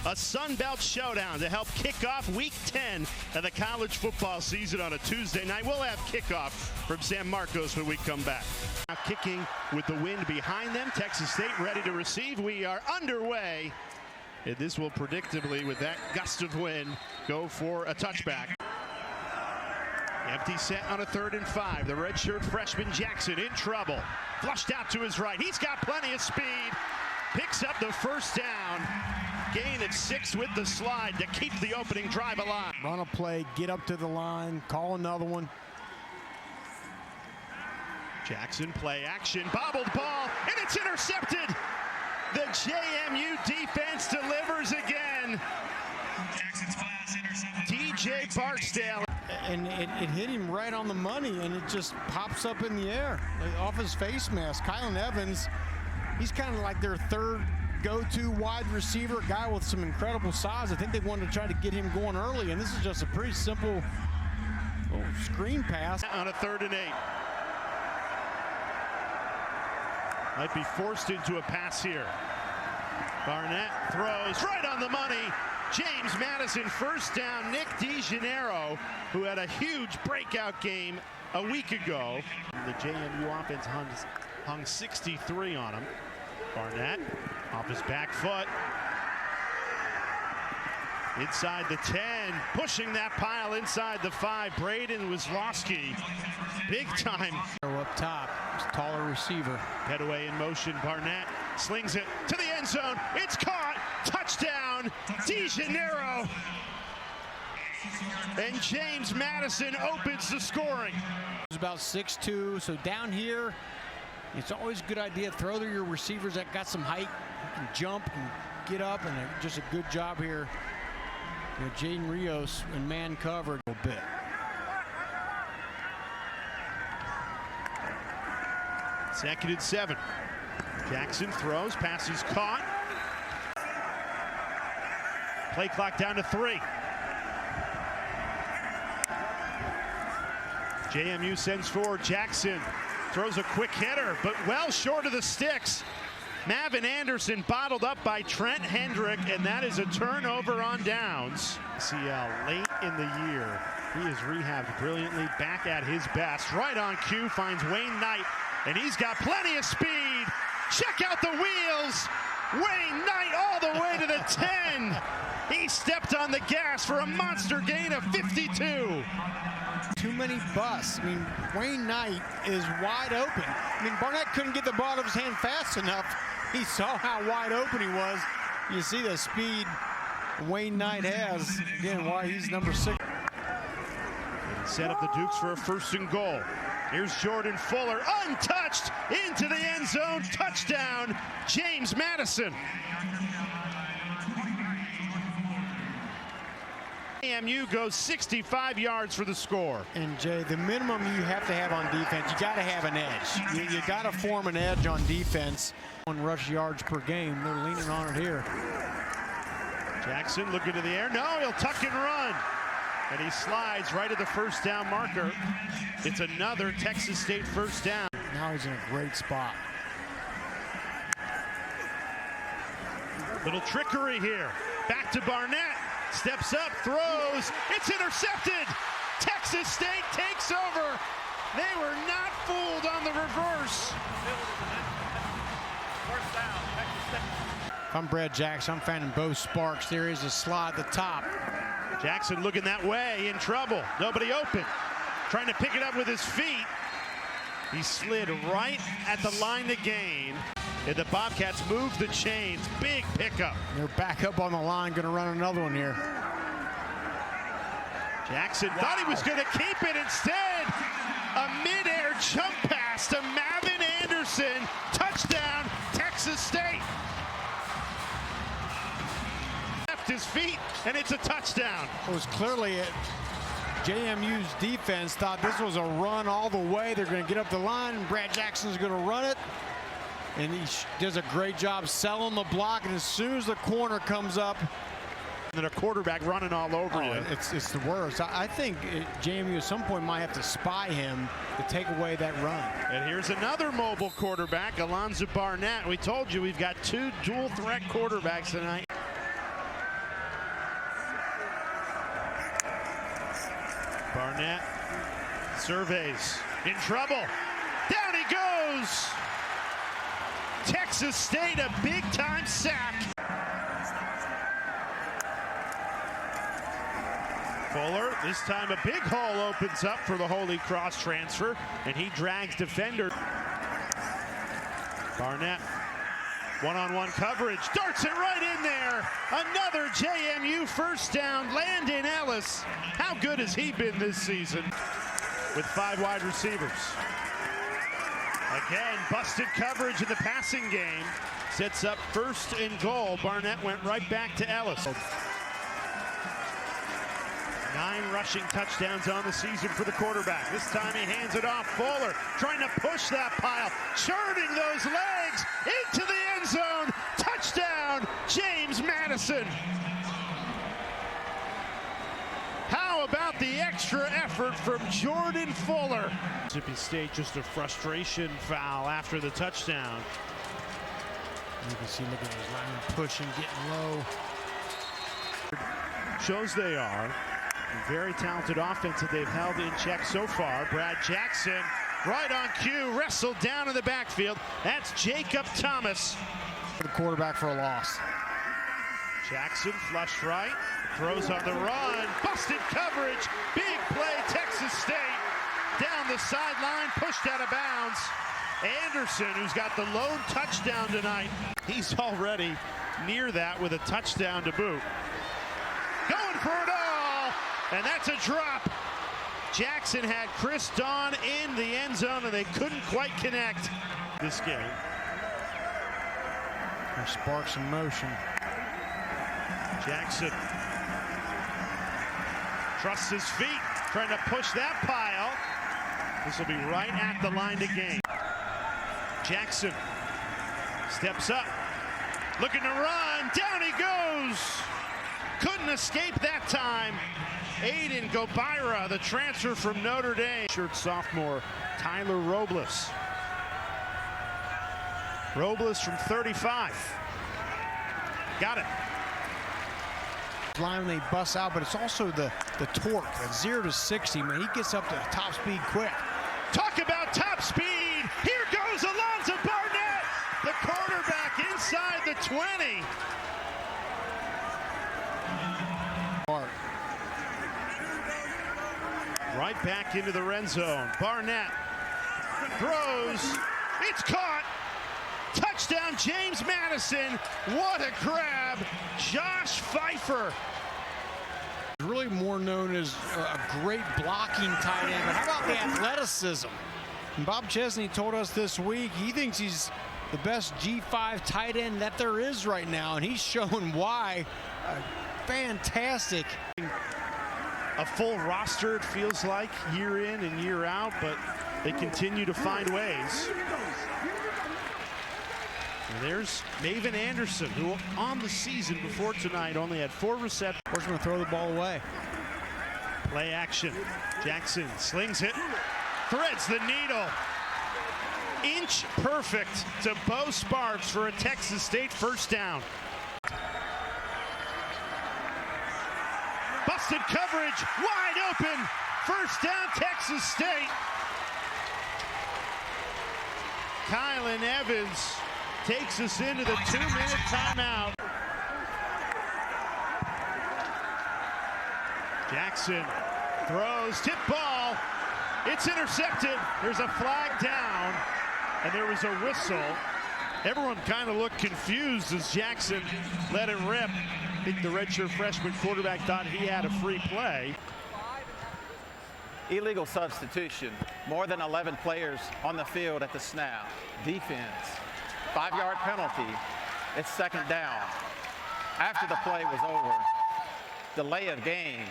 A Sun Belt showdown to help kick off Week 10 of the college football season on a Tuesday night. We'll have kickoff from San Marcos when we come back. Now kicking with the wind behind them. Texas State ready to receive. We are underway. And this will predictably, with that gust of wind, go for a touchback. Empty set on a 3rd and 5. The redshirt freshman Jackson in trouble. Flushed out to his right. He's got plenty of speed. Picks up the first down. Gain at 6 with the slide to keep the opening drive alive. Run a play, get up to the line, call another one. Jackson play action, bobbled ball, and it's intercepted. The JMU defense delivers again. Jackson's class intercepted. DJ Barksdale. And it hit him right on the money, and it just pops up in the air off his face mask. Kylan Evans, he's kind of like their third go-to wide receiver, guy with some incredible size. I think they wanted to try to get him going early, and this is just a pretty simple little screen pass. On a 3rd and 8. Might be forced into a pass here. Barnett throws right on the money. James Madison first down. Nick DeGennaro, who had a huge breakout game a week ago. The JMU offense hung 63 on him. Barnett off his back foot. Inside the 10, pushing that pile inside the 5. Braden Wisłowski, big time. Up top, taller receiver. Head away in motion, Barnett slings it to the end zone. It's caught, touchdown, DeGennaro. And James Madison opens the scoring. It's about 6'2", so down here, it's always a good idea to throw to your receivers that got some height, who can jump and get up, and just a good job here. You know, Jaden Rios and man covered a bit. Second and 7. Jackson throws, pass is caught. Play clock down to 3. JMU sends forward. Jackson throws a quick hitter, but well short of the sticks. Mavin Anderson bottled up by Trent Hendrick, and that is a turnover on downs. CL late in the year. He is rehabbed brilliantly, back at his best. Right on cue, finds Wayne Knight, and he's got plenty of speed. Check out the wheels. Wayne Knight all the way to the 10. He stepped on the gas for a monster gain of 52. Too many busts. I mean, Wayne Knight is wide open. I mean, Barnett couldn't get the ball out of his hand fast enough. He saw how wide open he was. You see the speed Wayne Knight has. Again, why he's number 6. Set up the Dukes for a 1st and goal. Here's Jordan Fuller, untouched, into the end zone. Touchdown, James Madison. JMU goes 65 yards for the score. And Jay, the minimum you have to have on defense, you got to have an edge. You got to form an edge on defense. 1 rush yards per game. They're leaning on it here. Jackson looking to the air. No, he'll tuck and run. And he slides right at the first down marker. It's another Texas State first down. Now he's in a great spot. Little trickery here. Back to Barnett. Steps up, throws. It's intercepted. Texas State takes over. They were not fooled on the reverse. If I'm Brad Jackson, I'm finding Bo Sparks. There is a slide at the top. Jackson looking that way, in trouble. Nobody open. Trying to pick it up with his feet. He slid right at the line to gain. And the Bobcats move the chains. Big pickup. They're back up on the line, going to run another one here. Jackson thought he was going to keep it. Instead, a mid-air jump pass to Mavin Anderson. Touchdown, Texas State. Left his feet, and it's a touchdown. It was clearly it. JMU's defense thought this was a run all the way. They're going to get up the line, and Brad Jackson's going to run it. And he does a great job selling the block, and as soon as the corner comes up, and a quarterback running all over you. It's the worst. I think JMU at some point might have to spy him to take away that run. And here's another mobile quarterback, Alonzo Barnett. We told you we've got 2 dual threat quarterbacks tonight. Barnett surveys, in trouble. Down he goes. Texas State, a big-time sack. Fuller, this time a big hole opens up for the Holy Cross transfer, and he drags defender. Barnett, one-on-one coverage, darts it right in there. Another JMU first down. Landon Ellis, how good has he been this season? With 5 wide receivers. Again, busted coverage in the passing game. Sets up 1st and goal. Barnett went right back to Ellis. 9 rushing touchdowns on the season for the quarterback. This time he hands it off. Fuller trying to push that pile, churning those legs into the end zone. Touchdown, James Madison. How about the extra effort from Jordan Fuller? Mississippi State, just a frustration foul after the touchdown. You can see, look at those linemen pushing, getting low. Shows they are. A very talented offense that they've held in check so far. Brad Jackson, right on cue, wrestled down in the backfield. That's Jacob Thomas. The quarterback for a loss. Jackson flushed right, throws on the run, busted coverage, big play, Texas State. Down the sideline, pushed out of bounds. Anderson, who's got the lone touchdown tonight, he's already near that with a touchdown to boot. Going for it all, and that's a drop. Jackson had Chris Dawn in the end zone, and they couldn't quite connect this game. There's sparks in motion. Jackson trusts his feet, trying to push that pile. This will be right at the line to gain. Jackson steps up, looking to run, down he goes. Couldn't escape that time. Aiden Gobira, the transfer from Notre Dame. Shirt sophomore Tyler Robles. Robles from 35. Got it. Line when they bust out, but it's also the torque, that 0 to 60, man. He gets up to top speed quick. Talk about top speed. Here goes Alonzo Barnett, the quarterback inside the 20. Right back into the red zone. Barnett throws. It's caught. Touchdown, James Madison. What a grab. Josh Pfeiffer. Really more known as a great blocking tight end, but how about the athleticism? And Bob Chesney told us this week he thinks he's the best G5 tight end that there is right now, and he's showing why. Fantastic. A full roster, it feels like, year in and year out, but they continue to find ways. And there's Maven Anderson, who on the season before tonight only had 4 receptions. First going to throw the ball away. Play action. Jackson slings it, threads the needle. Inch perfect to Bo Sparks for a Texas State first down. Busted coverage, wide open. First down, Texas State. Kylan Evans takes us into the 2-minute timeout. Jackson throws, tip ball. It's intercepted. There's a flag down, and there was a whistle. Everyone kind of looked confused as Jackson let it rip. I think the redshirt freshman quarterback thought he had a free play. Illegal substitution. More than 11 players on the field at the snap. Defense. 5-yard penalty. It's second down. After the play was over, delay of game.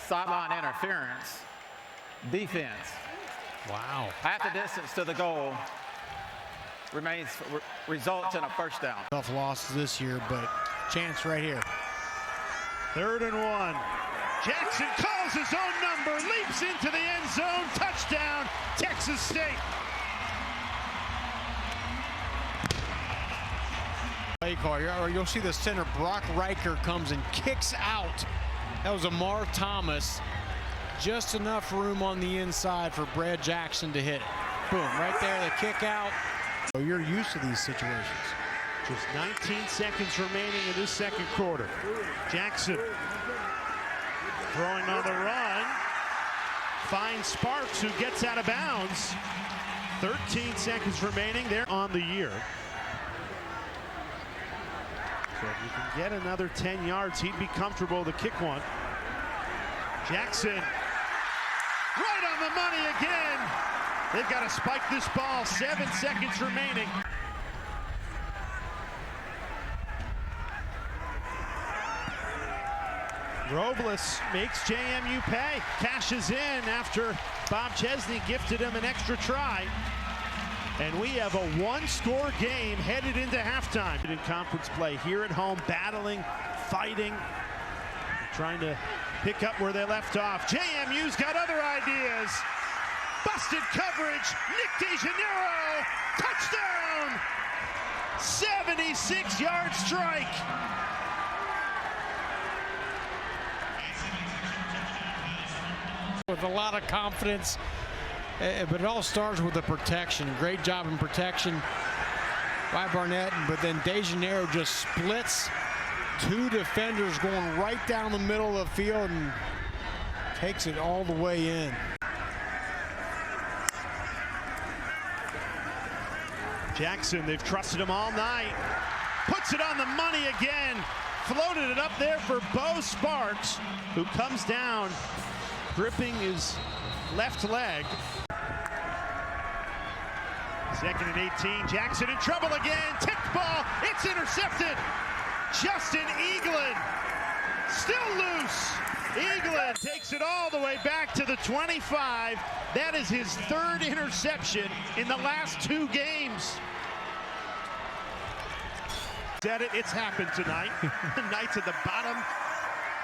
Sideline interference. Defense. Wow. Half the distance to the goal results in a first down. Tough losses this year, but chance right here. 3rd and 1. Jackson calls his own number, leaps into the end zone, touchdown, Texas State. Play call, or you'll see the center, Brock Riker, comes and kicks out. That was Amar Thomas. just enough room on the inside for Brad Jackson to hit it. Boom, right there, the kick out. So you're used to these situations. Just 19 seconds remaining in this second quarter. Jackson throwing on the run. Finds Sparks, who gets out of bounds. 13 seconds remaining there on the year. So if you can get another 10 yards, he'd be comfortable to kick one. Jackson, right on the money again. They've got to spike this ball. 7 seconds remaining. Robles makes JMU pay, cashes in after Bob Chesney gifted him an extra try. And we have a one-score game headed into halftime. In conference play here at home, battling, fighting, trying to pick up where they left off. JMU's got other ideas. Busted coverage, Nick DeJaneiro, touchdown! 76-yard strike. With a lot of confidence, but it all starts with the protection. Great job in protection by Barnett, but then DeJaneiro just splits two defenders going right down the middle of the field and takes it all the way in. Jackson, they've trusted him all night. Puts it on the money again. Floated it up there for Bo Sparks, who comes down, gripping his left leg. 2nd and 18. Jackson in trouble again. Tipped ball. It's intercepted. Justin Eaglin still loose. Eaglin takes it all the way back to the 25. That is his 3rd interception in the last 2 games. Said it, it's happened tonight. The Knights at the bottom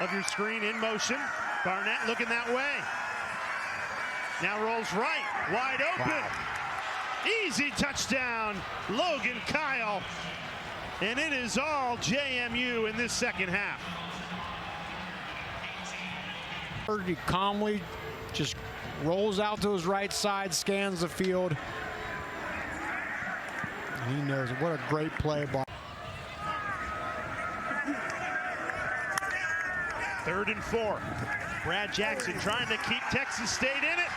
of your screen in motion. Barnett looking that way. Now rolls right, wide open. Wow. Easy touchdown, Logan Kyle. And it is all JMU in this second half. He calmly just rolls out to his right side, scans the field. He knows what a great play by. 3rd and 4. Brad Jackson trying to keep Texas State in it,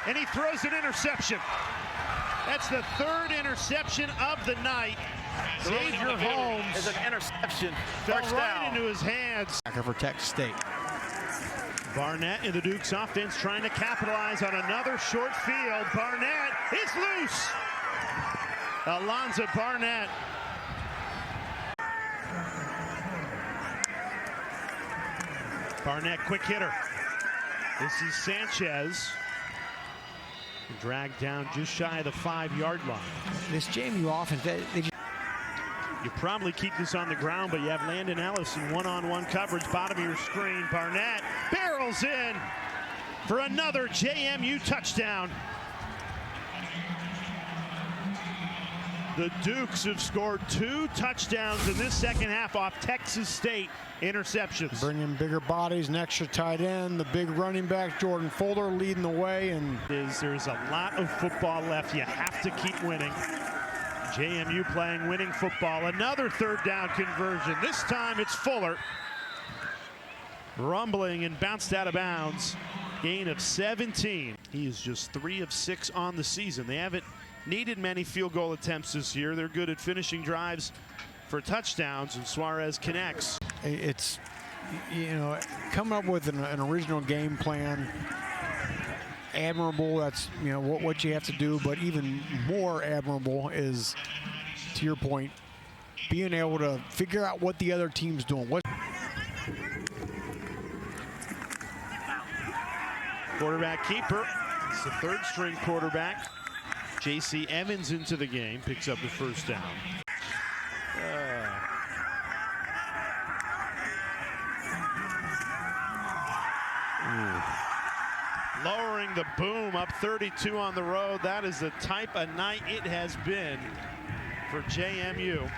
and he throws an interception. That's the 3rd interception of the night. Xavier Holmes is an interception. fell First right down. into his hands. For Texas State. Barnett in the Dukes offense trying to capitalize on another short field. Barnett is loose. Alonzo Barnett. Barnett, quick hitter. This is Sanchez. Dragged down just shy of the 5-yard line. This JMU offense, You probably keep this on the ground, but you have Landon Ellis in one-on-one coverage, bottom of your screen. Barnett barrels in for another JMU touchdown. The Dukes have scored 2 touchdowns in this second half off Texas State interceptions. bringing bigger bodies, an extra tight end, the big running back, Jordan Fuller leading the way. And There's a lot of football left. You have to keep winning. JMU playing winning football. Another 3rd down conversion. This time it's Fuller. Rumbling and bounced out of bounds. Gain of 17. He is just 3 of 6 on the season. They haven't needed many field goal attempts this year. They're good at finishing drives for touchdowns, and Suarez connects. it's, you know, coming up with an original game plan. Admirable, that's, you know, what you have to do, but even more admirable is, to your point, being able to figure out what the other team's doing. Quarterback keeper. It's the 3rd-string quarterback. J.C. Evans into the game, picks up the 1st down. Lowering the boom, up 32 on the road. That is the type of night it has been for JMU.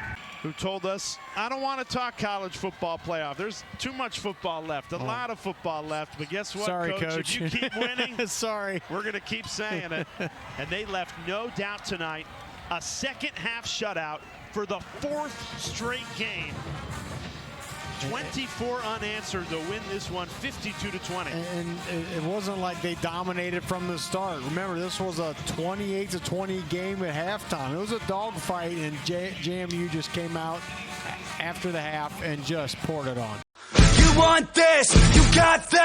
who told us, I don't want to talk college football playoff. There's too much football left, a lot of football left. But guess what, Sorry, Coach? If you keep winning, sorry, we're going to keep saying it. And they left no doubt tonight. A second-half shutout for the 4th straight game. 24 unanswered to win this one 52-20. And it wasn't like they dominated from the start. Remember, this was a 28-20 game at halftime. It was a dogfight, and JMU just came out after the half and just poured it on. You want this, you got this.